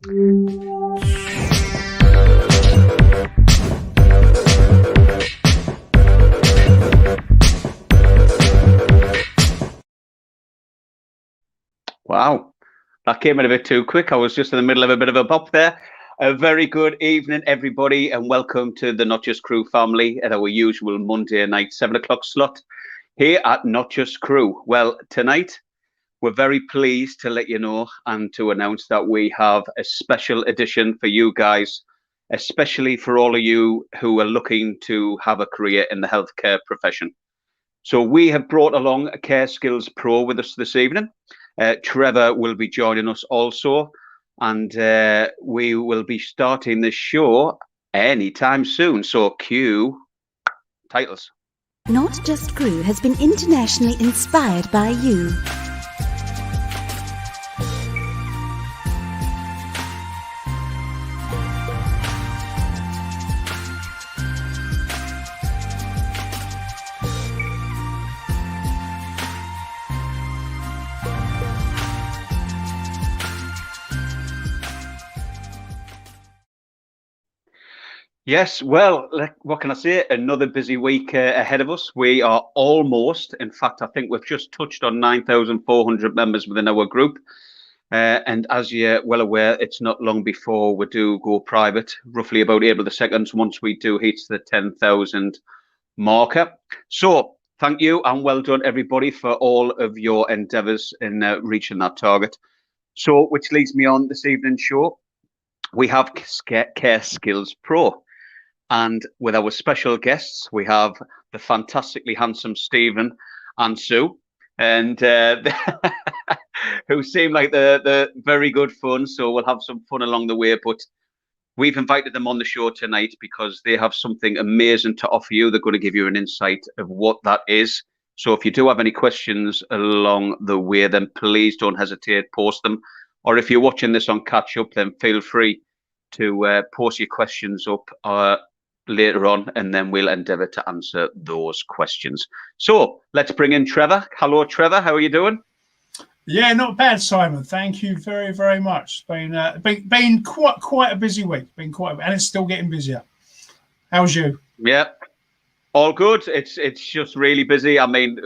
Wow, that came in a bit too quick. I was just in the middle of a bit of a bop there. A very good evening, everybody, and welcome to the Not Just Crew family at our usual Monday night 7 o'clock slot here at Not Just Crew. Well, tonight we're very pleased to let you know and to announce that we have a special edition for you guys, especially for all of you who are looking to have a career in the healthcare profession. So we have brought along a Care Skills Pro with us this evening. Trevor will be joining us also, and we will be starting the show anytime soon. So cue titles. Not Just Crew has been internationally inspired by you. Yes, well, what can I say? Another busy week ahead of us. We are almost, in fact, I think we've just touched on 9,400 members within our group. And as you're well aware, it's not long before we do go private, roughly about April the 2nd, once we do hit the 10,000 marker. So thank you and well done, everybody, for all of your endeavours in reaching that target. So, which leads me on this evening's show. We have Care Skills Pro. And with our special guests, we have the fantastically handsome Stephen and Sue, and who seem like the very good fun. So we'll have some fun along the way. But we've invited them on the show tonight because they have something amazing to offer you. They're going to give you an insight of what that is. So if you do have any questions along the way, then please don't hesitate, post them. Or if you're watching this on catch up, then feel free to post your questions up later on, and then we'll endeavour to answer those questions. So let's bring in Trevor. Hello, Trevor. How are you doing? Yeah, not bad, Simon. Thank you very, very much. Been quite a busy week. And it's still getting busier. How's you? Yeah, all good. It's just really busy. I mean,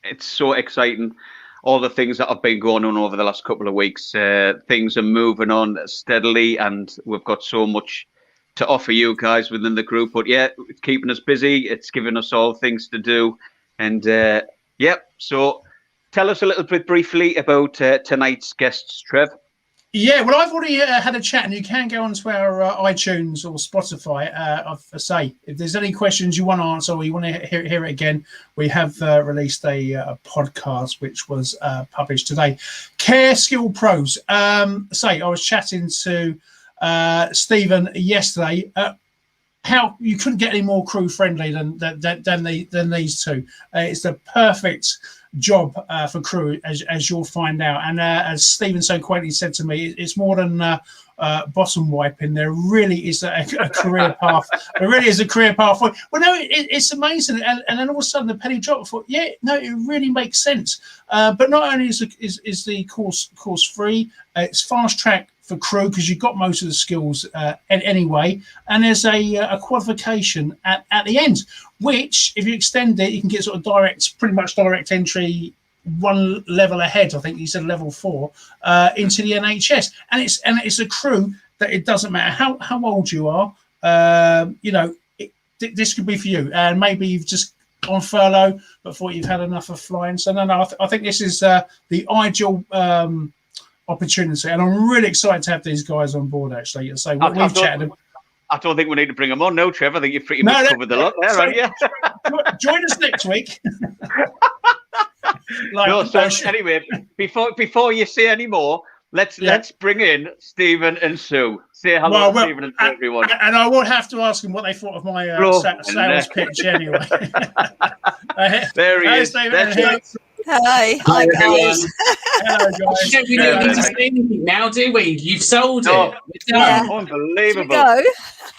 it's so exciting. All the things that have been going on over the last couple of weeks, things are moving on steadily, and we've got so much to offer you guys within the group. But yeah, it's keeping us busy. It's giving us all things to do. And yeah, so tell us a little bit briefly about tonight's guests, Trev. Yeah, well, I've already had a chat, and you can go onto our iTunes or Spotify. I say, if there's any questions you want to answer or you want to hear it again, we have released a podcast which was published today. Care Skill Pros. I was chatting to Stephen yesterday. How you couldn't get any more crew friendly than these two. It's the perfect job for crew, as you'll find out. And as Stephen so quaintly said to me, it's more than bottom wiping. There really is a career path. There really is a career path. Well, no, it's amazing. And then all of a sudden the penny dropped. I thought, yeah, no, it really makes sense. But not only is the course free, it's fast track for crew because you've got most of the skills anyway, and there's a qualification at the end, which if you extend it, you can get sort of pretty much direct entry, one level ahead. I think you said level 4 into the NHS, and it's a crew that it doesn't matter how old you are. This could be for you, and maybe you've just on furlough but thought you've had enough of flying. So no, I think this is the ideal opportunity, and I'm really excited to have these guys on board. Actually, so we've chatted. I don't think we need to bring them on. No, Trevor, I think you've pretty much covered the lot there, haven't you? Join us next week. Anyway, before you say any more, let's bring in Stephen and Sue. Say hello to Stephen and Sue, everyone. And I would have to ask them what they thought of my sales pitch anyway. There he is. Stephen. Hi guys. Hello, guys. We don't need to say anything now, do we? You've sold it. Yeah. Unbelievable.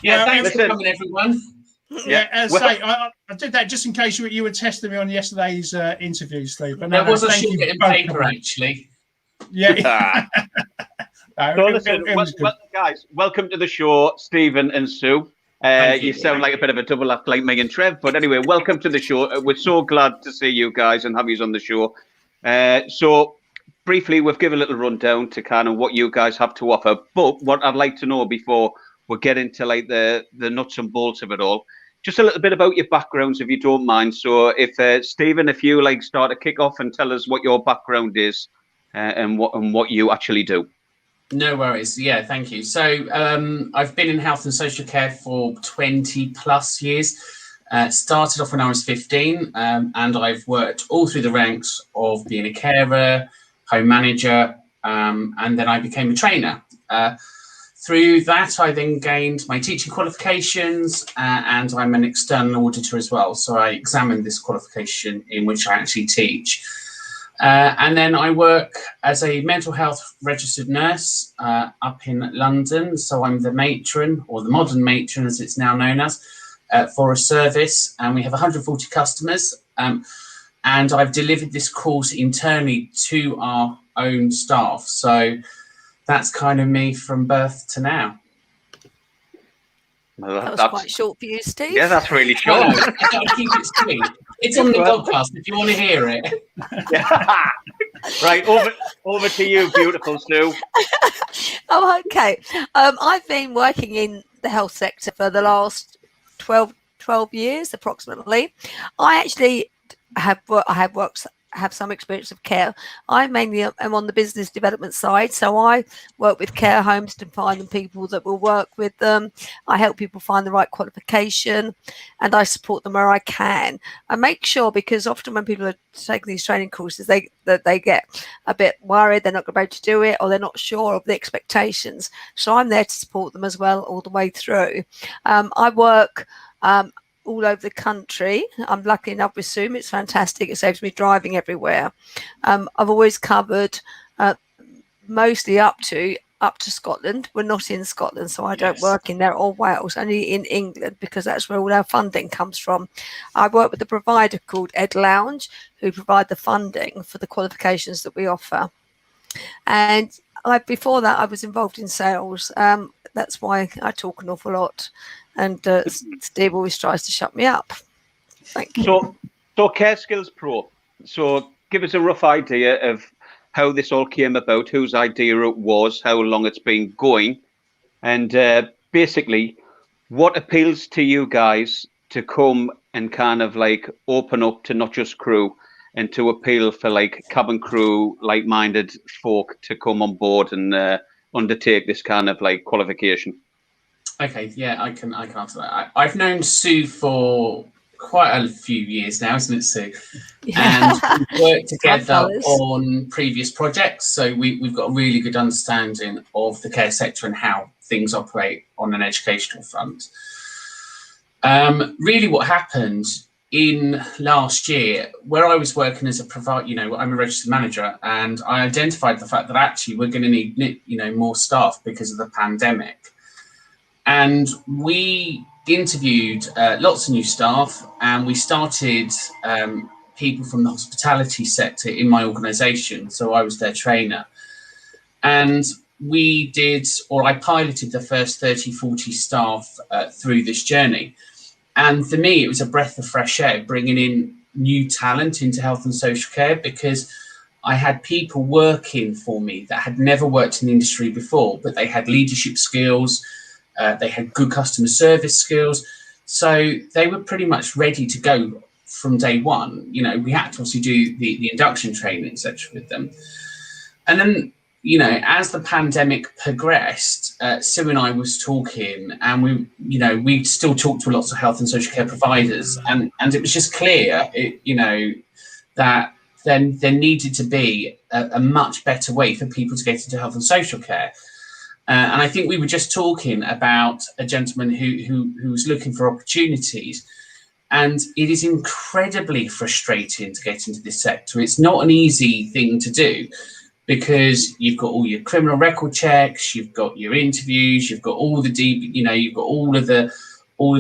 Yeah, thanks for coming, everyone. I did that just in case you were testing me on yesterday's interview, Steve. But there was a short bit in paper, actually. Yeah. So listen, guys, welcome to the show, Stephen and Sue. You sound like a bit of a double act like me and Trev, but anyway, welcome to the show. We're so glad to see you guys and have you on the show. So briefly, we've given a little rundown to kind of what you guys have to offer. But what I'd like to know before we get into like the nuts and bolts of it all, just a little bit about your backgrounds, if you don't mind. So if Stephen, if you like start to kick off and tell us what your background is and what you actually do. No worries. Yeah, thank you. So I've been in health and social care for 20 plus years. Started off when I was 15 and I've worked all through the ranks of being a carer, home manager, and then I became a trainer. Through that, I then gained my teaching qualifications and I'm an external auditor as well. So I examined this qualification in which I actually teach. And then I work as a mental health registered nurse up in London. So I'm the matron, or the modern matron as it's now known as, for a service. And we have 140 customers. And I've delivered this course internally to our own staff. So that's kind of me from birth to now. Well, that was quite short for you, Steve. Yeah, that's really short. I gotta keep it sweet. It's on the podcast if you want to hear it. Yeah. Right, over to you, beautiful Sue. Oh, okay. I've been working in the health sector for the last 12 years, approximately. I actually have some experience of care. I mainly am on the business development side, so I work with care homes to find them people that will work with them. I help people find the right qualification, and I support them where I can. I make sure, because often when people are taking these training courses, they get a bit worried they're not going to be able to do it, or they're not sure of the expectations. So I'm there to support them as well all the way through. I work all over the country. I'm lucky enough with Zoom. It's fantastic. It saves me driving everywhere. I've always covered mostly up to Scotland. We're not in Scotland, so I don't work in there, or Wales, only in England, because that's where all our funding comes from. I work with a provider called Ed Lounge, who provide the funding for the qualifications that we offer. And before that, I was involved in sales. That's why I talk an awful lot. And Steve always tries to shut me up. Thank you. So Care Skills Pro. So give us a rough idea of how this all came about, whose idea it was, how long it's been going, and basically what appeals to you guys to come and kind of like open up to not just crew, and to appeal for like cabin crew, like-minded folk to come on board and undertake this kind of like qualification. Okay, yeah, I can answer that. I've known Sue for quite a few years now, isn't it, Sue? Yeah. And we've worked together on previous projects, so we've got a really good understanding of the care sector and how things operate on an educational front. Really what happened in last year, where I was working as a provider, I'm a registered manager, and I identified the fact that actually we're going to need, more staff because of the pandemic. And we interviewed lots of new staff, and we started people from the hospitality sector in my organisation. So I was their trainer. And I piloted the first 30, 40 staff through this journey. And for me, it was a breath of fresh air, bringing in new talent into health and social care, because I had people working for me that had never worked in the industry before, but they had leadership skills. They had good customer service skills. So they were pretty much ready to go from day one. We had to obviously do the induction training, etc. with them. And then, as the pandemic progressed, Sue and I was talking, and we still talked to lots of health and social care providers. And it was just clear, that then there needed to be a much better way for people to get into health and social care. And I think we were just talking about a gentleman who was looking for opportunities. And it is incredibly frustrating to get into this sector. It's not an easy thing to do, because you've got all your criminal record checks, you've got your interviews, you've got all the you've got all of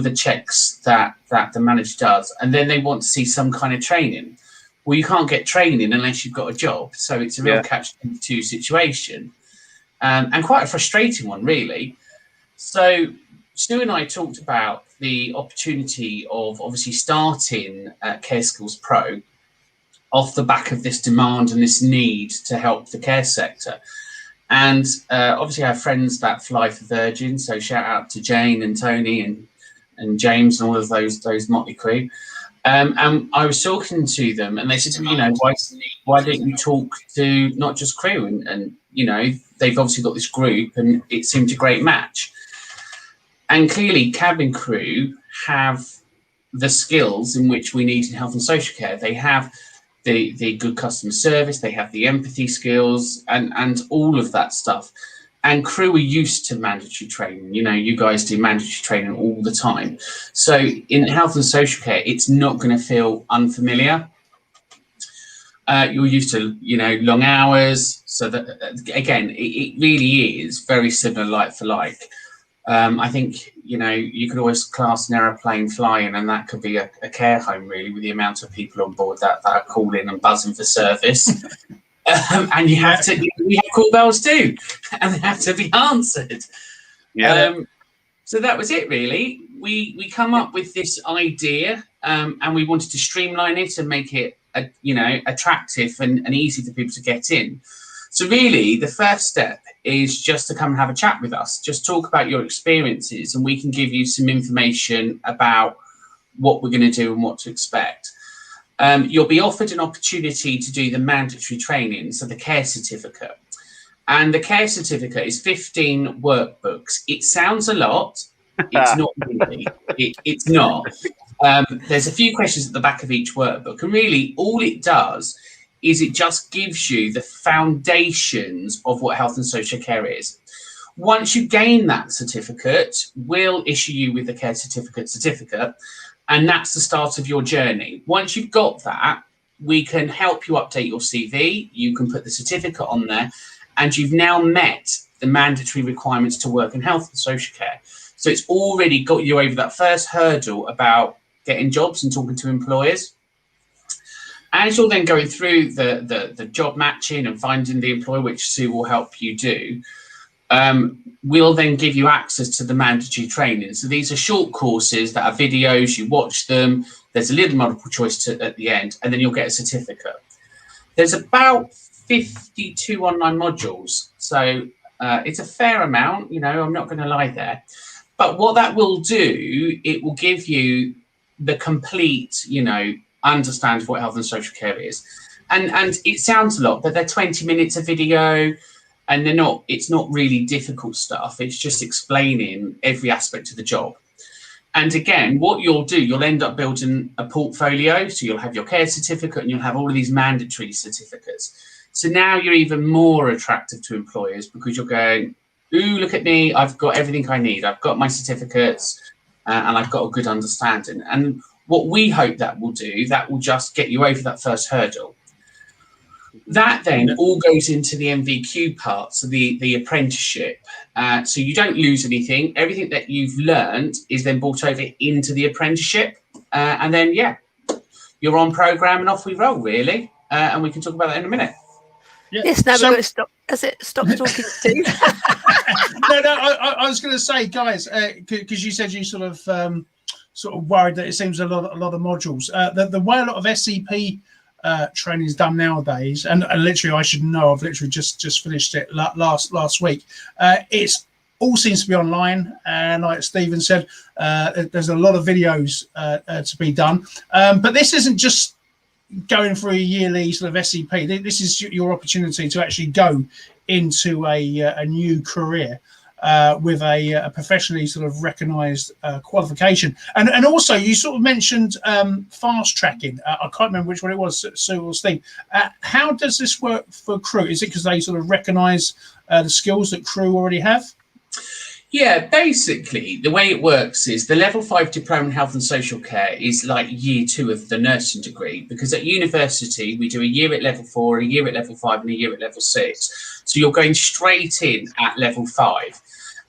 the checks that the manager does, and then they want to see some kind of training. Well, you can't get training unless you've got a job, so it's a real catch-22 situation. and quite a frustrating one, really. So Stu and I talked about the opportunity of obviously starting Care Skills Pro off the back of this demand and this need to help the care sector. And obviously I have friends that fly for Virgin, so shout out to Jane and Tony and James and all of those motley crew. And I was talking to them, and they said to me, why don't you talk to not just crew? And they've obviously got this group, and it seemed a great match. And clearly, cabin crew have the skills in which we need in health and social care. They have the good customer service, they have the empathy skills, and all of that stuff. And crew are used to mandatory training. You guys do mandatory training all the time. So in health and social care, it's not going to feel unfamiliar. You're used to, long hours. So that, again, it really is very similar like for like. I think, you could always class an aeroplane flying, and that could be a care home, really, with the amount of people on board that are calling and buzzing for service. And we have call bells too, and they have to be answered. Yeah. So that was it, really. We come up with this idea, and we wanted to streamline it and make it, attractive and easy for people to get in. So really, the first step is just to come and have a chat with us. Just talk about your experiences, and we can give you some information about what we're going to do and what to expect. You'll be offered an opportunity to do the mandatory training, so the care certificate. And the care certificate is 15 workbooks. It sounds a lot. It's not really. It's not. There's a few questions at the back of each workbook. And really, all it does is it just gives you the foundations of what health and social care is. Once you gain that certificate, we'll issue you with the care certificate, and that's the start of your journey. Once you've got that, we can help you update your CV, you can put the certificate on there, and you've now met the mandatory requirements to work in health and social care. So it's already got you over that first hurdle about getting jobs and talking to employers. As you're then going through the job matching and finding the employer, which Sue will help you do, we'll then give you access to the mandatory training. So these are short courses that are videos, you watch them, there's a little multiple choice at the end, and then you'll get a certificate. There's about 52 online modules, so it's a fair amount, I'm not going to lie there. But what that will do, it will give you the complete, understand what health and social care is. And it sounds a lot, but they're 20 minutes of video, and it's not really difficult stuff. It's just explaining every aspect of the job. And again, what you'll do, you'll end up building a portfolio. So you'll have your care certificate, and you'll have all of these mandatory certificates. So now you're even more attractive to employers, because you're going, ooh, look at me, I've got everything I need. I've got my certificates, and I've got a good understanding. And what we hope that will do, that will just get you over that first hurdle. That then all goes into the MVQ part, so the apprenticeship. So you don't lose anything. Everything that you've learned is then brought over into the apprenticeship. And then, you're on programme and off we roll, really. And we can talk about that in a minute. Yeah. Yes, now we're going to stop. That's it. Stop talking, Steve. I was going to say, guys, because you said you sort of worried that it seems a lot of modules. The way a lot of SCP training is done nowadays, and literally I should know, I've literally just finished it last week. It's all seems to be online, and like Stephen said, there's a lot of videos to be done. But this isn't just going through a yearly sort of SCP. This is your opportunity to actually go into a new career with a professionally sort of recognised qualification. And also you sort of mentioned fast tracking. I can't remember which one it was, Sue or Steve. How does this work for crew? Is it because they sort of recognise the skills that crew already have? Yeah, basically the way it works is the level 5 diploma in health and social care is like year 2 of the nursing degree, because at university we do a year at level 4, a year at level 5 and a year at level 6. So you're going straight in at level 5.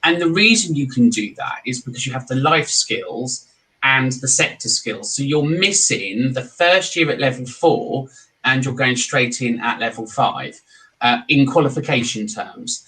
And the reason you can do that is because you have the life skills and the sector skills. So you're missing the first year at level 4 and you're going straight in at level 5 in qualification terms.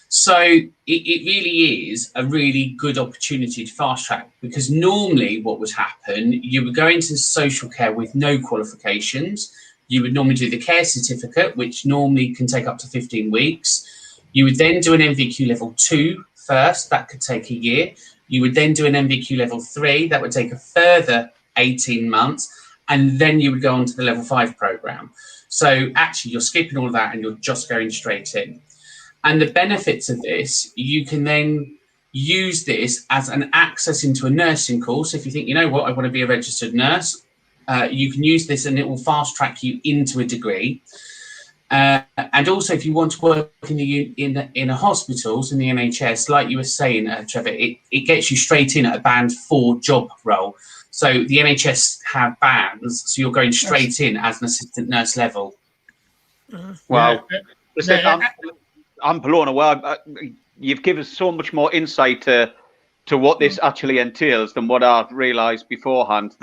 So it really is a really good opportunity to fast track, because normally what would happen, you would go into social care with no qualifications. You would normally do the care certificate, which normally can take up to 15 weeks. You would then do an MVQ level 2 first. That could take a year. You would then do an MVQ level 3. That would take a further 18 months. And then you would go on to the level 5 program. So actually, you're skipping all of that and you're just going straight in. And the benefits of this, you can then use this as an access into a nursing course. If you think, you know what, I want to be a registered nurse, you can use this and it will fast track you into a degree. And also, if you want to work in the hospitals, in the NHS, like you were saying, Trevor, it gets you straight in at a band 4 job role. So the NHS have bands, so you're going straight in as an assistant nurse level. Wow. Listen, I'm blown away. You've given us so much more insight to what this actually entails than what I've realised beforehand.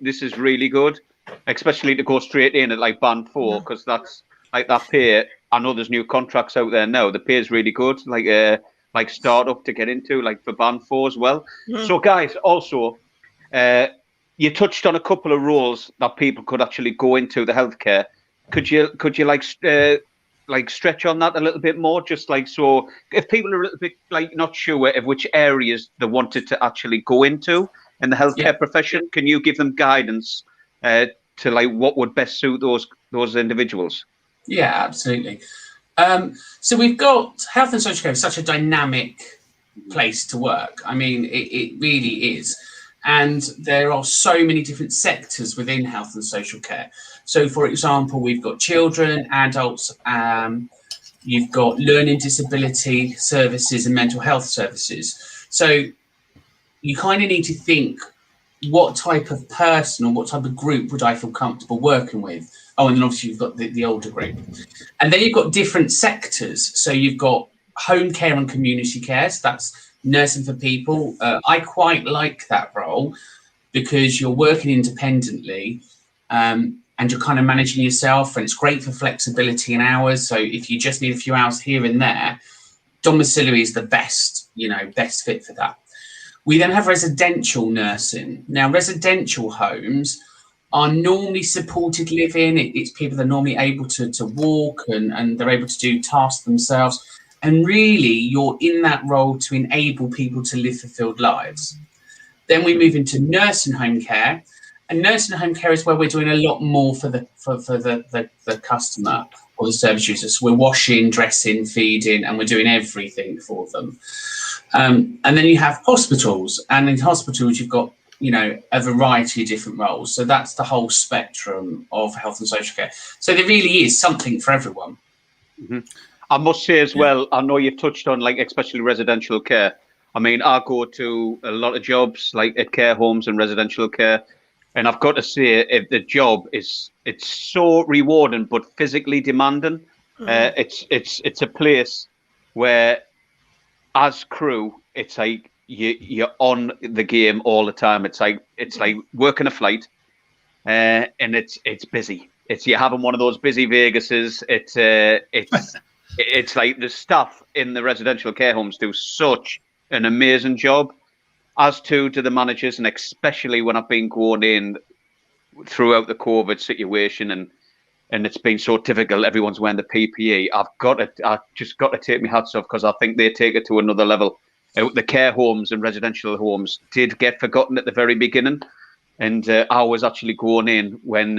This is really good, especially to go straight in at like band 4, because that's like that pay. I know there's new contracts out there now. The pay is really good, like startup to get into, like for band 4 as well. So guys, also, you touched on a couple of roles that people could actually go into the healthcare. Could you like stretch on that a little bit more, just like, so if people are a little bit like not sure of which areas they wanted to actually go into in the healthcare profession, can you give them guidance to like what would best suit those individuals? Yeah, absolutely. So we've got health and social care is such a dynamic place to work. I mean, it really is. And there are so many different sectors within health and social care. So, for example, we've got children, adults, you've got learning disability services and mental health services. So you kind of need to think, what type of person or what type of group would I feel comfortable working with? Oh, and then obviously you've got the older group. And then you've got different sectors. So you've got home care and community care. So that's nursing for people. I quite like that role because you're working independently and you're kind of managing yourself, and it's great for flexibility in hours. So if you just need a few hours here and there, domiciliary is the best fit for that. We then have residential nursing. Now, residential homes are normally supported living. It's people that are normally able to walk and they're able to do tasks themselves. And really, you're in that role to enable people to live fulfilled lives. Then we move into nursing home care. And nursing home care is where we're doing a lot more for the customer or the service users. So we're washing, dressing, feeding, and we're doing everything for them. And then you have hospitals. And in hospitals, you've got, a variety of different roles. So that's the whole spectrum of health and social care. So there really is something for everyone. Mm-hmm. I must say as well, I know you've touched on especially residential care. I mean, I go to a lot of jobs like at care homes and residential care, and I've got to say, if the job it's so rewarding but physically demanding. It's a place where, as crew, it's like you're on the game all the time. It's like working a flight, and it's busy. You're having one of those busy Vegases. It's like the staff in the residential care homes do such an amazing job, as to the managers, and especially when I've been going in throughout the COVID situation and it's been so difficult. Everyone's wearing the PPE. I just got to take my hats off, because I think they take it to another level. The care homes and residential homes did get forgotten at the very beginning, and I was actually going in when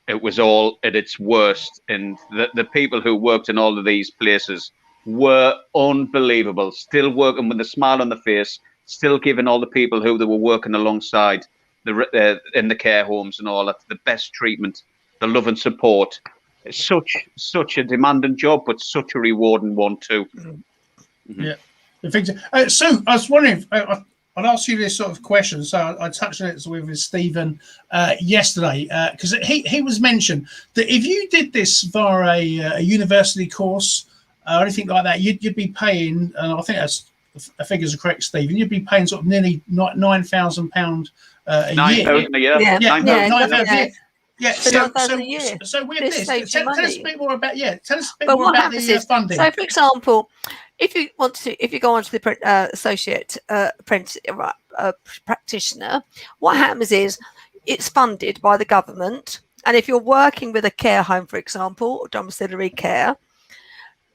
it was all at its worst, and the people who worked in all of these places were unbelievable, still working with a smile on the face, still giving all the people who they were working alongside in the care homes and all that the best treatment, the love and support. It's such a demanding job, but such a rewarding one too. Mm-hmm. Yeah. Sue, I was wondering, I'd ask you this sort of question. So I touched on it with Stephen yesterday, because he was mentioned that if you did this via a university course or anything like that, you'd be paying, I think that's the figures are correct, Stephen, you'd be paying sort of nearly £9,000 a year. 9,000 a year. Yeah, 9,000 a year. Yeah, so with this, tell us a bit more about the funding. So, for example, if you go on to the associate apprentice practitioner, what happens is it's funded by the government. And if you're working with a care home, for example, or domiciliary care,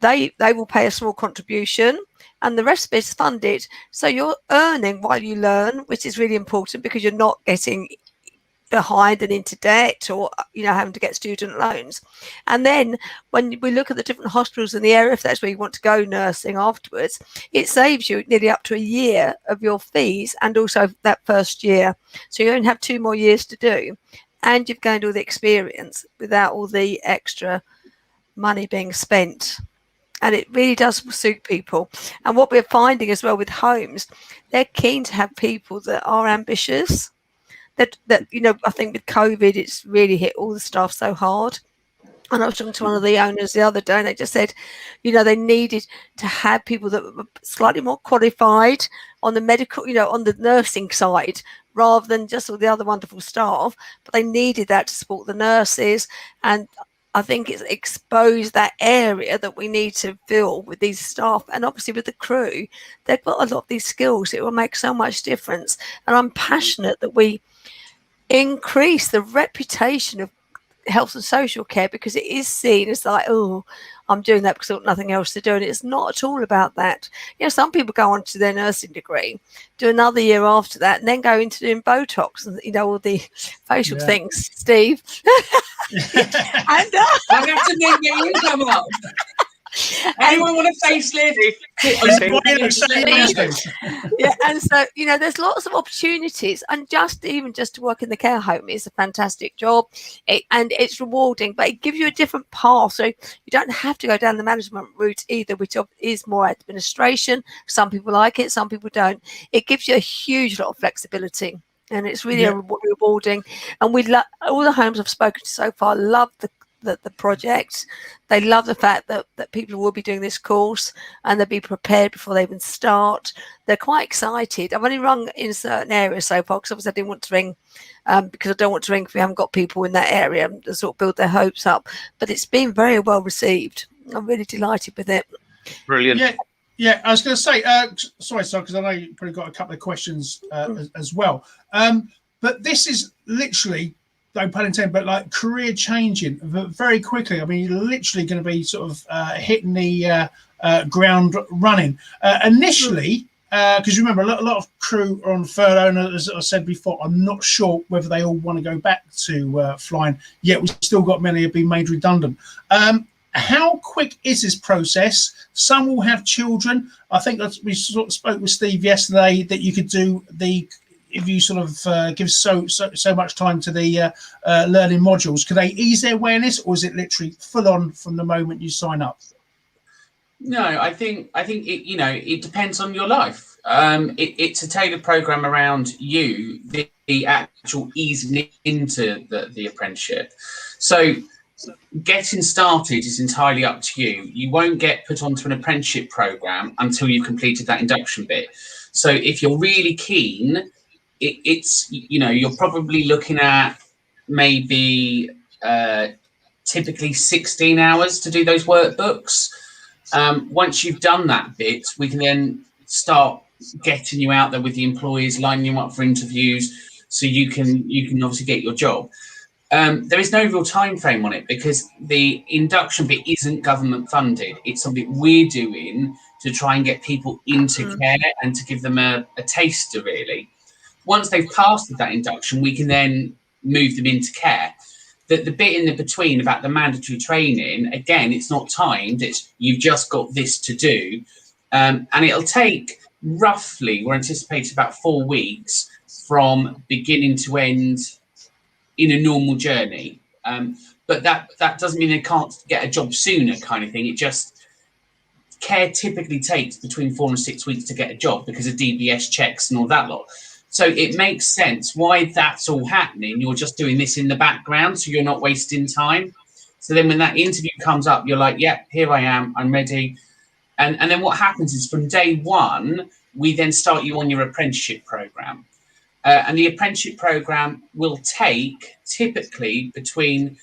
they will pay a small contribution, and the rest of it is funded. So you're earning while you learn, which is really important because you're not getting behind and into debt, or having to get student loans. And then when we look at the different hospitals in the area, if that's where you want to go nursing afterwards, it saves you nearly up to a year of your fees, and also that first year. So you only have 2 more years to do, and you've gained all the experience without all the extra money being spent. And it really does suit people. And what we're finding as well with homes, they're keen to have people that are ambitious. That I think with COVID, it's really hit all the staff so hard. And I was talking to one of the owners the other day, and they just said, they needed to have people that were slightly more qualified on the medical, on the nursing side, rather than just all the other wonderful staff. But they needed that to support the nurses. And I think it's exposed that area that we need to fill with these staff. And obviously with the crew, they've got a lot of these skills. It will make so much difference. And I'm passionate that we increase the reputation of health and social care, because it is seen as like, oh, I'm doing that because I've got nothing else to do. And it's not at all about that. Some people go on to their nursing degree, do another year after that, and then go into doing Botox and all the facial things, Steve. And I have to make your income up. Anyone want a facelift? And so there's lots of opportunities, and just to work in the care home is a fantastic job, and it's rewarding, but it gives you a different path. So you don't have to go down the management route either, which is more administration. Some people like it, some people don't. It gives you a huge lot of flexibility, and it's really rewarding. And all the homes I've spoken to so far love the project. They love the fact that people will be doing this course, and they'll be prepared before they even start. They're quite excited. I've only rung in certain areas so far, because obviously I didn't want to ring, because I don't want to ring if we haven't got people in that area to sort of build their hopes up. But it's been very well received. I'm really delighted with it. Brilliant. Yeah, I was going to say, sorry, because I know you've probably got a couple of questions as well. But this is literally, no pun intended, but like career changing very quickly. I mean, you're literally going to be sort of hitting the ground running. Initially, because remember, a lot of crew are on furlough, and as I said before, I'm not sure whether they all want to go back to flying, yet we've still got many have been made redundant. How quick is this process? Some will have children. I think that we sort of spoke with Steve yesterday that you could do if you sort of give so much time to the learning modules. Could they ease their awareness, or is it literally full on from the moment you sign up? No, I think it, it depends on your life. It's a tailored program around you, the actual easing into the apprenticeship. So getting started is entirely up to you. You won't get put onto an apprenticeship program until you've completed that induction bit. So if you're really keen, it's you're probably looking at maybe typically 16 hours to do those workbooks. Once you've done that bit, we can then start getting you out there with the employees, lining you up for interviews, so you can obviously get your job. There is no real time frame on it, because the induction bit isn't government funded. It's something we're doing to try and get people into care and to give them a taster, really. Once they've passed with that induction, we can then move them into care. The bit in the between about the mandatory training, again, it's not timed. It's you've just got this to do. And it'll take roughly, we're anticipating about 4 weeks from beginning to end in a normal journey. But that doesn't mean they can't get a job sooner, kind of thing. It just, care typically takes between 4 and 6 weeks to get a job because of DBS checks and all that lot. So it makes sense why that's all happening. You're just doing this in the background, so you're not wasting time. So then when that interview comes up, you're like, yeah, here I am, I'm ready. And then what happens is from day one, we then start you on your apprenticeship program. And the apprenticeship program will take typically between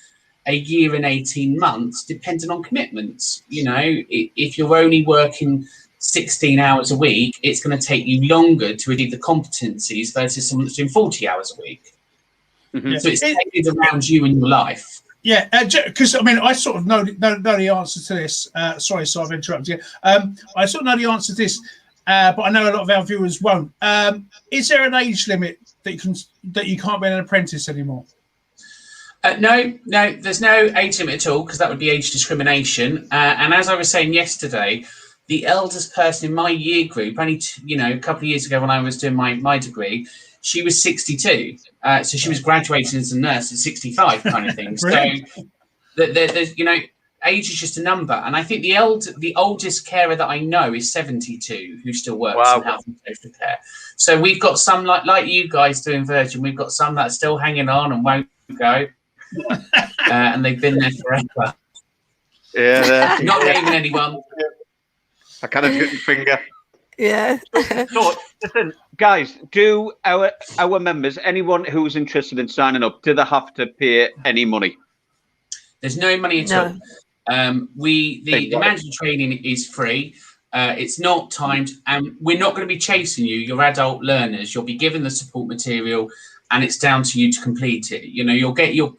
a year and 18 months, depending on commitments. If you're only working 16 hours a week, it's going to take you longer to achieve the competencies versus someone that's doing 40 hours a week. Mm-hmm. So it's tailored around you and your life. Yeah, because I mean, I sort of know the answer to this. Sorry, so I've interrupted you. I sort of know the answer to this, but I know a lot of our viewers won't. Is there an age limit that you can't be an apprentice anymore? No, there's no age limit at all, because that would be age discrimination. And as I was saying yesterday, the eldest person in my year group, only a couple of years ago when I was doing my degree, she was 62. So she was graduating as a nurse at 65, kind of thing. So there's age is just a number. And I think the oldest carer that I know is 72, who still works in health and social care. So we've got some like you guys doing Virgin. We've got some that are still hanging on and won't go. And they've been there forever. Yeah, not naming anyone. I kind of didn't finger. Yeah. So listen, guys, do our members, anyone who's interested in signing up, do they have to pay any money? There's no money at all. The mandatory training is free. It's not timed, and we're not going to be chasing you. You're adult learners. You'll be given the support material, and it's down to you to complete it. You'll get your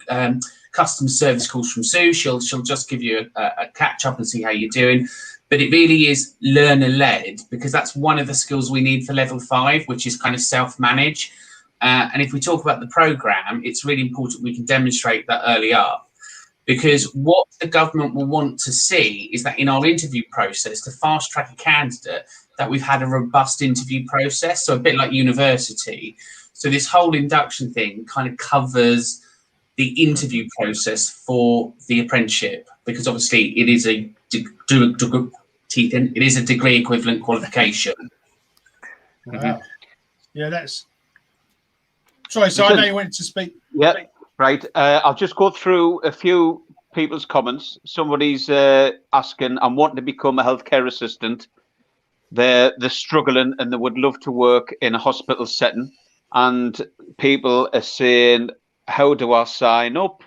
customer service calls from Sue. She'll just give you a catch up and see how you're doing. But it really is learner-led, because that's one of the skills we need for level 5, which is kind of self-manage. And if we talk about the program, it's really important we can demonstrate that early up, because what the government will want to see is that in our interview process, to fast-track a candidate, that we've had a robust interview process, so a bit like university. So this whole induction thing kind of covers the interview process for the apprenticeship, because obviously it is a degree equivalent qualification. Wow. Mm-hmm. Yeah, that's. Sorry, so I know you wanted to speak. Yeah, right. I'll just go through a few people's comments. Somebody's asking, I'm wanting to become a healthcare assistant. They're struggling and they would love to work in a hospital setting. And people are saying, how do I sign up?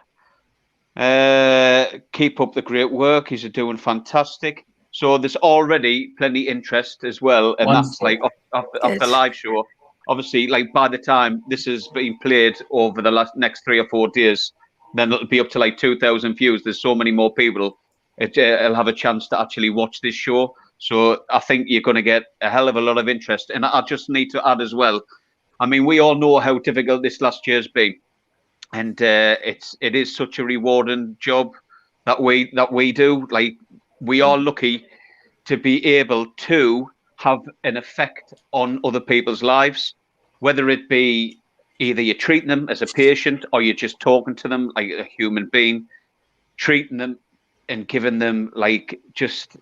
Keep up the great work. He's doing fantastic. So there's already plenty interest as well, and that's like off the live show. Obviously, like by the time this is being played over the next 3 or 4 days, then it'll be up to like 2,000 views. There's so many more people. It'll have a chance to actually watch this show. So I think you're going to get a hell of a lot of interest. And I just need to add as well. I mean, we all know how difficult this last year's been. And it is such a rewarding job that we do. Like, we are lucky to be able to have an effect on other people's lives, whether it be either you're treating them as a patient or you're just talking to them like a human being, treating them and giving them like just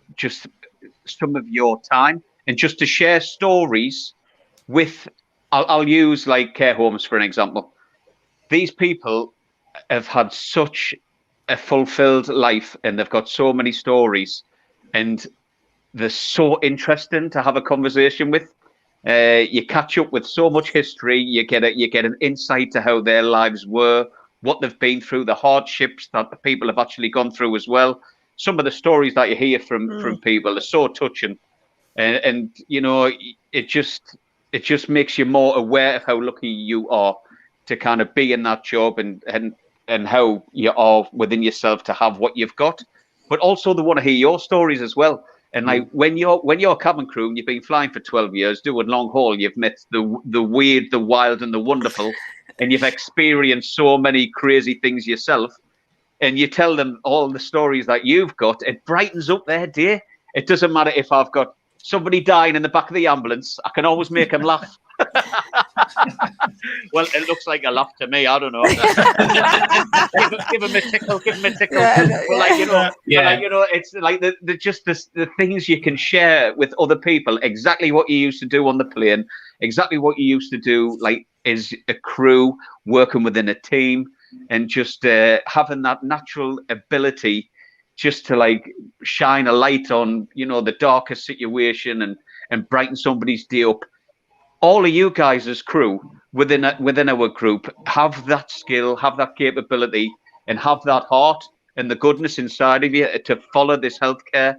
some of your time, and just to share stories with. I'll use like care homes for an example. These people have had such a fulfilled life, and they've got so many stories, and they're so interesting to have a conversation with. You catch up with so much history. You get an insight to how their lives were, what they've been through, the hardships that the people have actually gone through as well. Some of the stories that you hear from people are so touching, and it just makes you more aware of how lucky you are to kind of be in that job, and how you are within yourself to have what you've got. But also they want to hear your stories as well. And like when you're cabin crew and you've been flying for 12 years doing long haul, you've met the weird, the wild, and the wonderful, and you've experienced so many crazy things yourself. And you tell them all the stories that you've got. It brightens up their day. It doesn't matter if I've got somebody dying in the back of the ambulance. I can always make them laugh. Well, it looks like a laugh to me. I don't know. give them a tickle. Well, it's like the things you can share with other people. Exactly what you used to do on the plane. Exactly what you used to do, like as a crew working within a team, and just having that natural ability just to like shine a light on, the darkest situation and brighten somebody's day up. All of you guys as crew within our group have that skill, have that capability, and have that heart and the goodness inside of you to follow this healthcare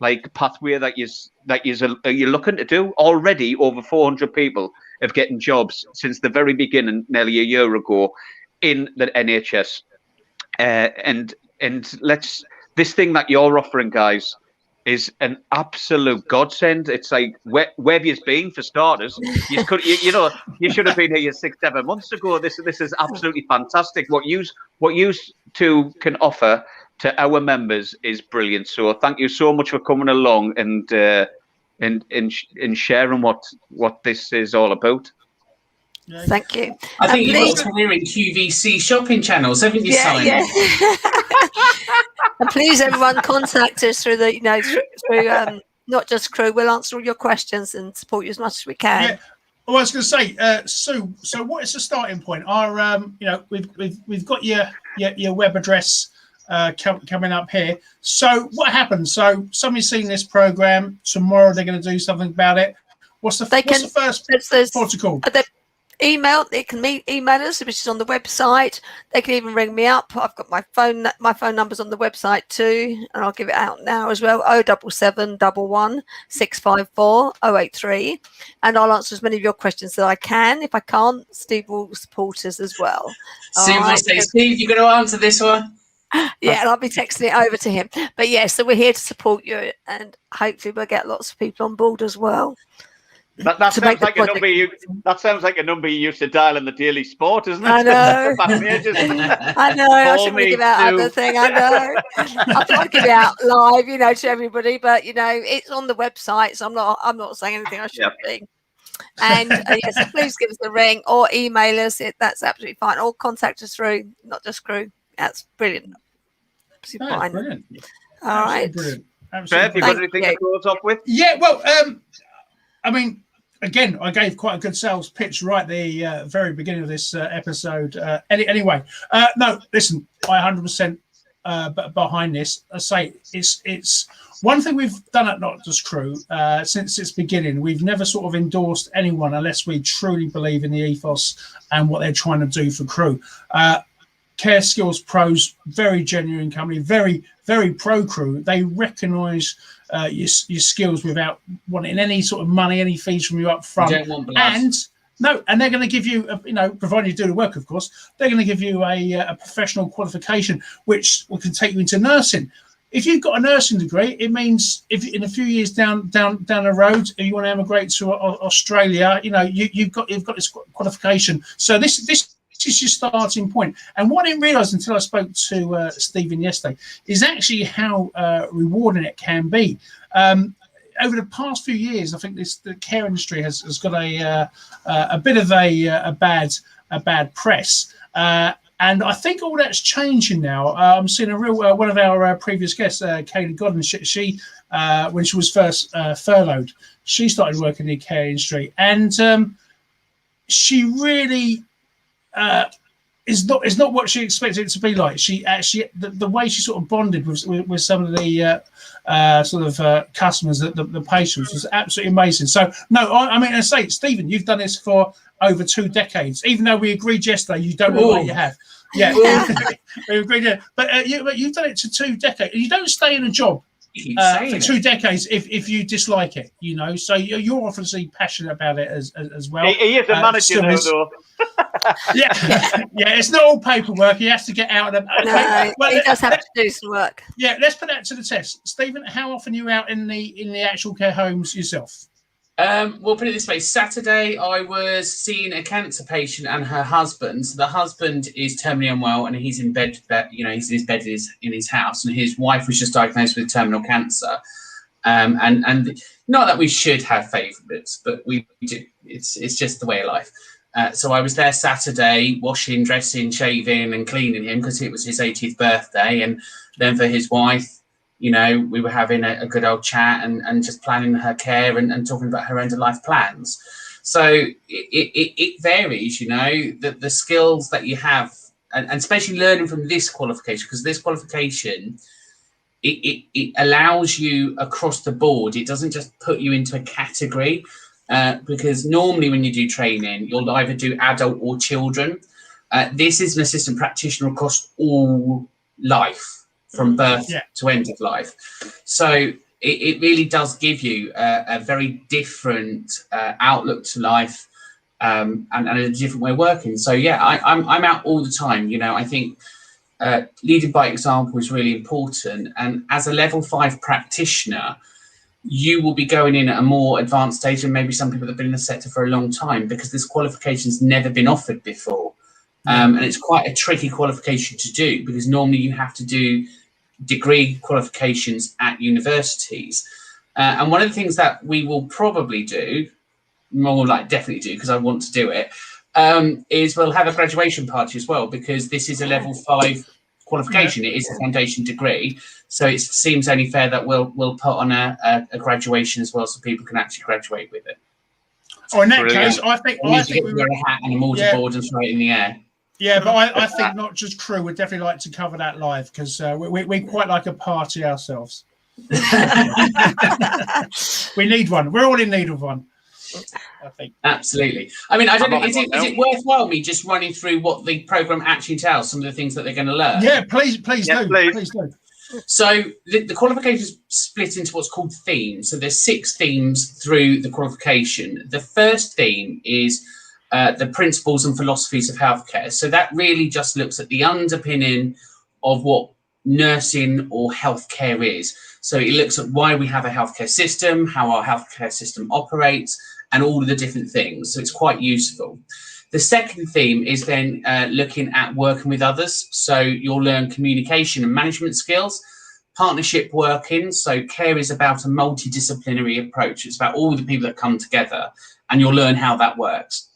like pathway that you're looking to do. Already over 400 people have getting jobs since the very beginning, nearly a year ago, in the NHS. And this thing that you're offering, guys, is an absolute godsend. It's like, where have you been, for starters? You should have been here 6-7 months ago. This is absolutely fantastic. What you two can offer to our members is brilliant. So thank you so much for coming along and sharing what this is all about. Thank you. I think you've got a career in QVC shopping channels, haven't you, Simon? Yeah. And please, everyone, contact us through through Not Just Crew. We'll answer all your questions and support you as much as we can. Yeah. Well, I was going to say, Sue. So, what is the starting point? Our, we've got your web address coming up here. So, what happens? So, somebody's seen this program. Tomorrow, they're going to do something about it. What's the first protocol? They can email us, which is on the website. They can even ring me up. I've got my phone numbers on the website too, and I'll give it out now as well. 07711 654 083, and I'll answer as many of your questions as I can. If I can't, Steve will support us as well. Steve will say, Steve, you're going to answer this one. Yeah, and I'll be texting it over to him. But yeah, so we're here to support you, and hopefully we'll get lots of people on board as well. That sounds like a number you used to dial in the Daily Sport, isn't it? I know. I know. I shouldn't give out other thing. I know. I thought I'd give it out live, to everybody, but it's on the website, so I'm not saying anything I shouldn't be. And yes, please give us a ring or email us. That's absolutely fine. Or contact us through Not Just Crew. That's brilliant. Fine. Brilliant. All right. Brilliant. Bev, you got anything to close off with? Yeah. Well, I mean, again, I gave quite a good sales pitch right at the very beginning of this episode. Anyway, no, listen, I 100% behind this. I say it's one thing we've done at Not Just Crew since its beginning. We've never sort of endorsed anyone unless we truly believe in the ethos and what they're trying to do for Crew. Care Skills Pros, very genuine company, very, very pro Crew. They recognise your skills without wanting any sort of money, any fees from you up front. And they're going to give you, provided you do the work, of course, they're going to give you a professional qualification, which can take you into nursing. If you've got a nursing degree, it means if in a few years down the road, if you want to emigrate to Australia, you've got this qualification. So this is your starting point. And what I didn't realise until I spoke to Stephen yesterday is actually how rewarding it can be. Over the past few years, I think the care industry has got a bit of a bad press. And I think all that's changing now. I'm seeing a real one of our previous guests, Kaylee Godden. She when she was first furloughed, she started working in the care industry, and she really is not what she expected it to be like. She actually the way she sort of bonded with some of the customers, the patients, was absolutely amazing. So no, I mean, I say, Stephen, you've done this for over 2 decades. Even though we agreed yesterday, you don't know what you have. Yeah, we agreed. But you've done it to 2 decades. You don't stay in a job for 2 decades if you dislike it. So you're obviously passionate about it as well. He is a manager now, though. Yeah, it's not all paperwork. He has to get out of them. Okay. No, he does have to do some work. Yeah, let's put that to the test. Stephen, how often are you out in the actual care homes yourself? We'll put it this way. Saturday, I was seeing a cancer patient and her husband. So the husband is terminally unwell and he's in bed. His bed is in his house, and his wife was just diagnosed with terminal cancer. And not that we should have favourites, but we do. It's just the way of life. So I was there Saturday, washing, dressing, shaving, and cleaning him because it was his 80th birthday. And then for his wife, we were having a good old chat and just planning her care and talking about her end of life plans. So it varies, the skills that you have, and especially learning from this qualification, because this qualification, it allows you across the board. It doesn't just put you into a category, because normally when you do training, you'll either do adult or children. This is an assistant practitioner across all life, from birth to end of life. So it really does give you a very different outlook to life, and a different way of working. So yeah, I'm out all the time. You know, I think leading by example is really important. And as a level 5 practitioner, you will be going in at a more advanced stage than maybe some people that have been in the sector for a long time, because this qualification's never been offered before. And it's quite a tricky qualification to do, because normally you have to do degree qualifications at universities. And one of the things that we will probably do, more like definitely do, because I want to do it, is we'll have a graduation party as well, because this is a level 5 qualification. It is a foundation degree, so it seems only fair that we'll put on a graduation as well, so people can actually graduate with it. Oh, in that Brilliant. case, I think We wear a hat and a mortarboard and throw it in the air. Yeah, but I think not just crew would definitely like to cover that live, because we quite like a party ourselves. We need one. We're all in need of one, I think. Absolutely. I mean, I don't know. Is it worthwhile me just running through what the program actually entails, some of the things that they're going to learn? Yeah, please do. So the qualification is split into what's called themes. So there's 6 themes through the qualification. The first theme is the principles and philosophies of healthcare. So that really just looks at the underpinning of what nursing or healthcare is. So it looks at why we have a healthcare system, how our healthcare system operates, and all of the different things. So it's quite useful. The second theme is then looking at working with others. So you'll learn communication and management skills, partnership working. So care is about a multidisciplinary approach. It's about all the people that come together, and you'll learn how that works.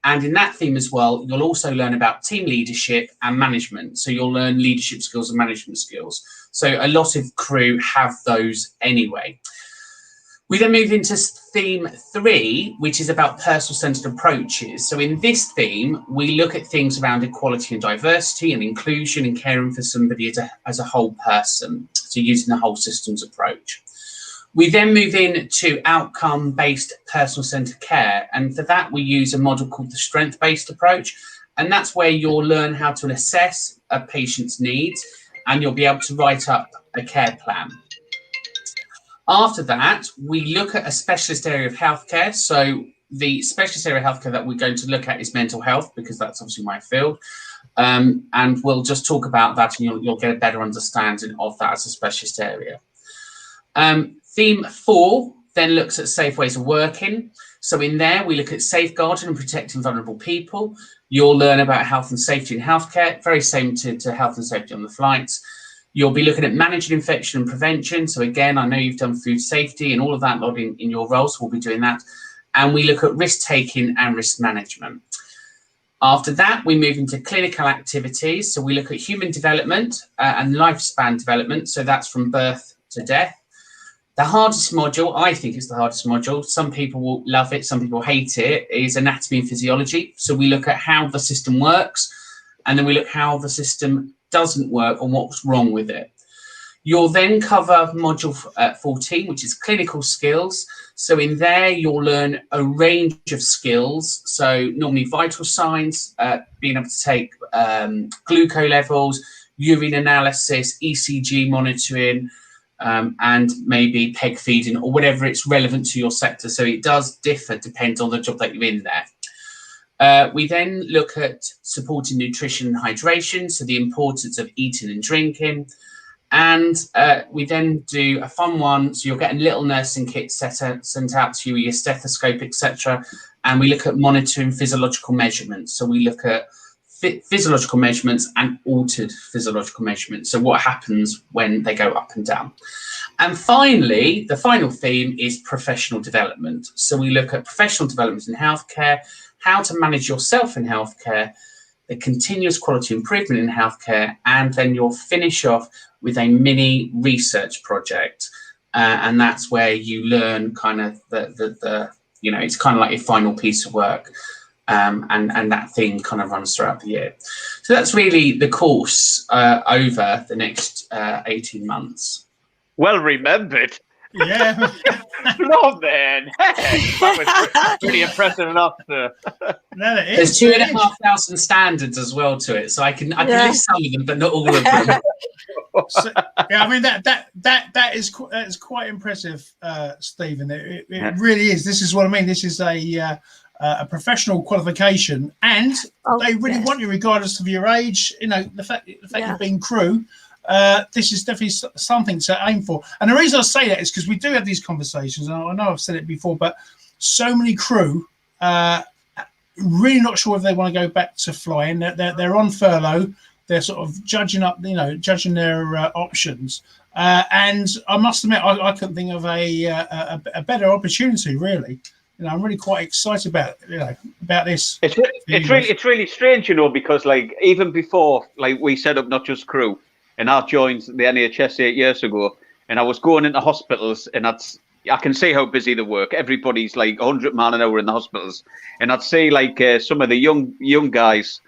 And in that theme as well, you'll also learn about team leadership and management. So you'll learn leadership skills and management skills. So a lot of crew have those anyway. We then move into theme 3, which is about personal-centered approaches. So in this theme, we look at things around equality and diversity and inclusion and caring for somebody as a whole person. So using the whole systems approach. We then move into outcome-based personal-centered care. And for that, we use a model called the strength-based approach. And that's where you'll learn how to assess a patient's needs, and you'll be able to write up a care plan. After that, we look at a specialist area of healthcare. So the specialist area of healthcare that we're going to look at is mental health, because that's obviously my field. And we'll just talk about that, and you'll get a better understanding of that as a specialist area. Theme 4 then looks at safe ways of working. So in there, we look at safeguarding and protecting vulnerable people. You'll learn about health and safety in healthcare, very same to health and safety on the flights. You'll be looking at managing infection and prevention. So again, I know you've done food safety and all of that lot in your role, so we'll be doing that. And we look at risk-taking and risk management. After that, we move into clinical activities. So we look at human development and lifespan development. So that's from birth to death. The hardest module, I think is the hardest module, some people will love it, some people hate it, is anatomy and physiology. So we look at how the system works, and then we look how the system doesn't work and what's wrong with it. You'll then cover module 14, which is clinical skills. So in there, you'll learn a range of skills. So normally vital signs, being able to take glucose levels, urine analysis, ECG monitoring, and maybe peg feeding or whatever it's relevant to your sector. So it does differ, depends on the job that you're in there. We then look at supporting nutrition and hydration, so the importance of eating and drinking. And we then do a fun one, so you're getting little nursing kits sent out to you, your stethoscope, etc. And we look at monitoring physiological measurements. So we look at physiological measurements and altered physiological measurements. So what happens when they go up and down. And finally, the final theme is professional development. So we look at professional development in healthcare, how to manage yourself in healthcare, the continuous quality improvement in healthcare, and then you'll finish off with a mini research project. And that's where you learn kind of the it's kind of like your final piece of work. And that thing kind of runs throughout the year. So that's really the course over the next 18 months. Well remembered. Yeah. No, man. That was pretty impressive enough. No, it There's is. 2,500 standards as well to it, so I can list some of them, but not all of them. So, yeah, I mean that is quite impressive, Stephen. It really is. This is what I mean. This is a professional qualification, and they really want you, regardless of your age. You know, the fact you've been crew. This is definitely something to aim for. And the reason I say that is because we do have these conversations, and I know I've said it before, but so many crew really not sure if they want to go back to flying. They're on furlough. They're sort of judging their options. And I must admit, I couldn't think of a better opportunity, really. You know, I'm really quite excited about this. It's really strange, you know, because like even before, like we set up Not Just Crew, and I joined the NHS 8 years ago, and I was going into hospitals, and I can see how busy they work. Everybody's like 100 miles an hour in the hospitals, and I'd see like some of the young guys,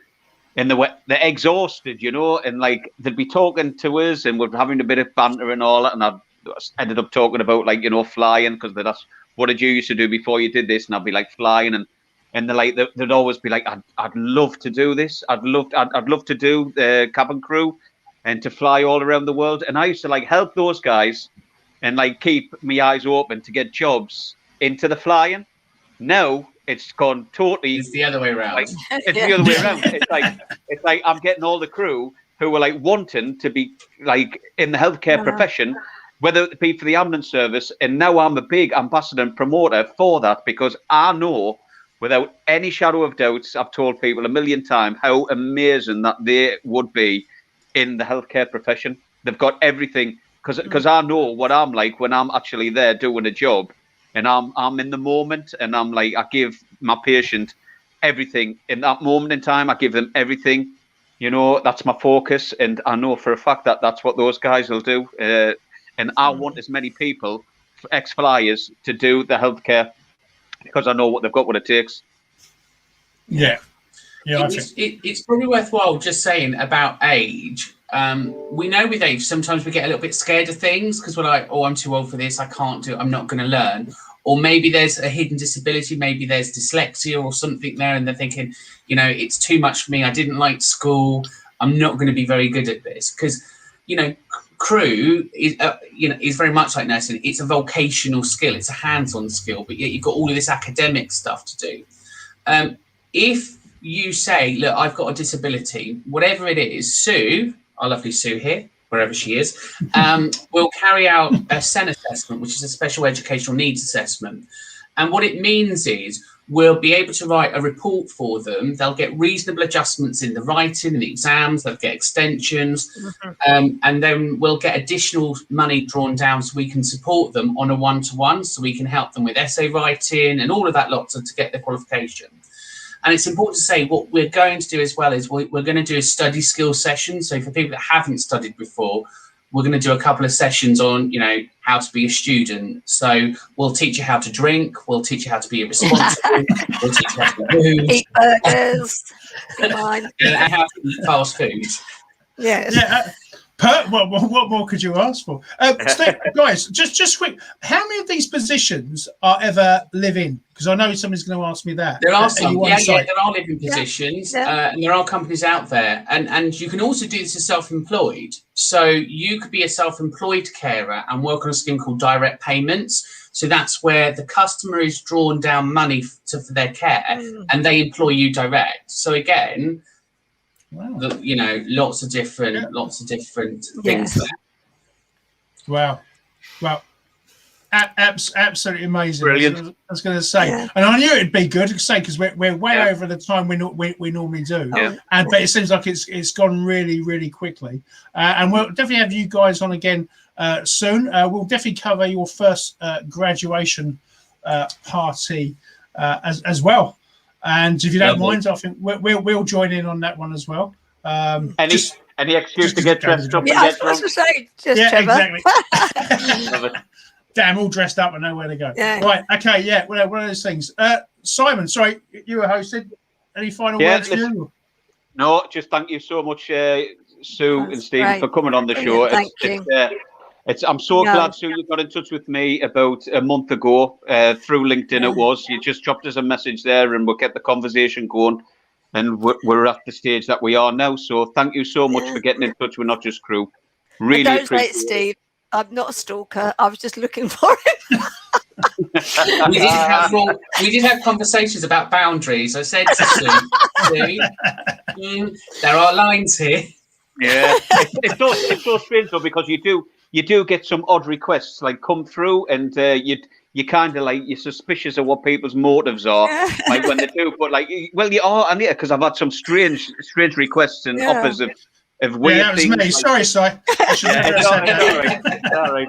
and they're exhausted, you know, and like they'd be talking to us, and we're having a bit of banter and all that, and I ended up talking about like, you know, flying, because they'd ask, what did you used to do before you did this? And I'd be like, flying, and they're like, they'd always be like, I'd love to do this. I'd love to do the cabin crew and to fly all around the world. And I used to like help those guys and like keep my eyes open to get jobs into the flying. Now it's gone totally. It's the other way around. Like, it's the other way around. It's like I'm getting all the crew who are like wanting to be like in the healthcare profession, whether it be for the ambulance service. And now I'm a big ambassador and promoter for that, because I know without any shadow of doubts, I've told people a million times how amazing that they would be in the healthcare profession. They've got everything, because I know what I'm like when I'm actually there doing a job, and I'm in the moment, and I'm like, I give my patient everything in that moment in time. I give them everything, you know. That's my focus, and I know for a fact that that's what those guys will do. And I want as many people, ex-flyers, to do the healthcare, because I know what they've got, what it takes. Yeah. Yeah, it's probably worthwhile just saying about age. We know with age, sometimes we get a little bit scared of things because we're like, oh, I'm too old for this. I can't do it. I'm not going to learn. Or maybe there's a hidden disability. Maybe there's dyslexia or something there. And they're thinking, you know, it's too much for me. I didn't like school. I'm not going to be very good at this. Because, you know, crew is, is very much like nursing. It's a vocational skill. It's a hands-on skill. But yet you've got all of this academic stuff to do. If you say, look, I've got a disability, whatever it is, Sue, our lovely Sue here, wherever she is, will carry out a Sen Assessment, which is a special educational needs assessment. And what it means is we'll be able to write a report for them. They'll get reasonable adjustments in the writing and the exams. They'll get extensions. And then we'll get additional money drawn down so we can support them on a one-to-one, so we can help them with essay writing and all of that lot to get their qualification. And it's important to say what we're going to do as well is we're going to do a study skills session. So for people that haven't studied before, we're going to do a couple of sessions on, you know, how to be a student. So we'll teach you how to drink. We'll teach you how to be responsible. We'll teach you how to move. Eat burgers. And how to eat fast food. Yes. Yeah. What more could you ask for? Guys, just quick. How many of these positions are ever live-in? Because I know somebody's going to ask me that. There are some. Yeah, there are living positions, and there are companies out there. And you can also do this as self-employed. So you could be a self-employed carer and work on a scheme called direct payments. So that's where the customer is drawn down money for their care, and they employ you direct. So again. Wow. You know, lots of different things there. Wow. Absolutely amazing. Brilliant. I was going to say, and I knew it'd be good to say because we're way over the time we normally do. But it seems like it's gone really, really quickly. And we'll definitely have you guys on again soon. We'll definitely cover your first graduation party as well. And if you don't mind, I think we'll join in on that one as well. Any excuse to get dressed up? Yeah, I was supposed to say, Trevor. Exactly. Damn, all dressed up and know where to go. Yeah. Right, okay, yeah, one of those things. Simon, sorry, you were hosted. Any final words for you? No, just thank you so much, Sue and Stephen, for coming on the show. Thank you. I'm so No. glad, Sue, you got in touch with me about a month ago through LinkedIn. Yeah. It was. You just dropped us a message there, and we'll get the conversation going. And we're at the stage that we are now. So thank you so much for getting in touch with Not Just Crew. Really And don't say appreciate it, Steve. I'm not a stalker. I was just looking for him. We did have conversations about boundaries. I said to Sue, there are lines here. Yeah, it's so strange though, because you do get some odd requests like come through, and you kind of like you're suspicious of what people's motives are, like when they do. But like, well, you are, and because I've had some strange requests and offers of weird that was things. me. Like, Sorry, Si. I should never have said that. all right.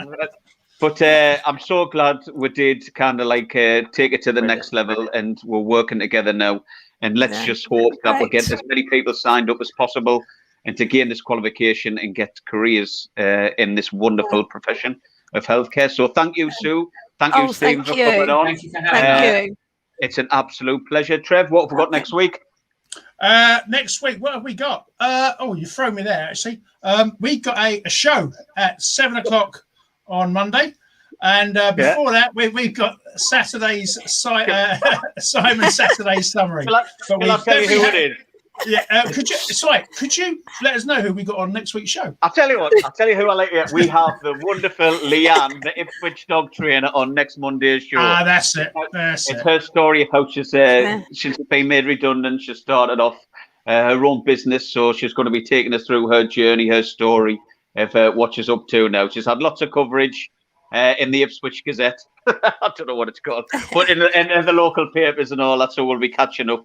But I'm so glad we did kind of like take it to the next level, and we're working together now. And let's just hope that we get as many people signed up as possible, and to gain this qualification and get careers in this wonderful profession of healthcare. So thank you, Sue. Thank you, Stephen, for coming on. Thank you for having me. It's an absolute pleasure. Trev, what have we got next week? Next week, what have we got? You throw me there, actually. We got a show at 7:00 on Monday. And before that, we've got Saturday's Simon Saturday's summary. Shall I tell you who it is? Yeah, could you let us know who we got on next week's show? I'll tell you who I like. We have the wonderful Leanne, the Ipswich dog trainer, on next Monday's show. That's it. It's her story of how she's been made redundant. She started off her own business, so she's going to be taking us through her journey, her story of what she's up to now. She's had lots of coverage in the Ipswich Gazette. I don't know what it's called, but in the local papers and all that. So we'll be catching up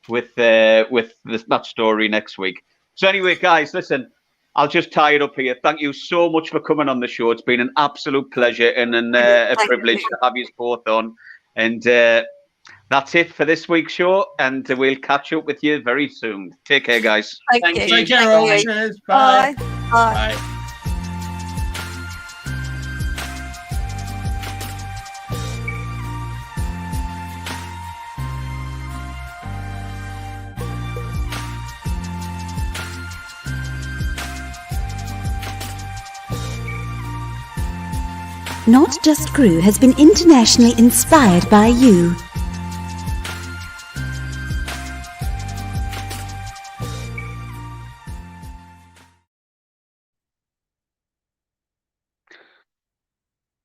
with that story next week. So anyway, guys, listen, I'll just tie it up here. Thank you so much for coming on the show. It's been an absolute pleasure and a privilege to have you both on. And that's it for this week's show. And we'll catch up with you very soon. Take care, guys. Thank you. Take care, all. Cheers. Bye. Bye. Not Just Crew has been internationally inspired by you.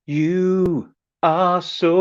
You are so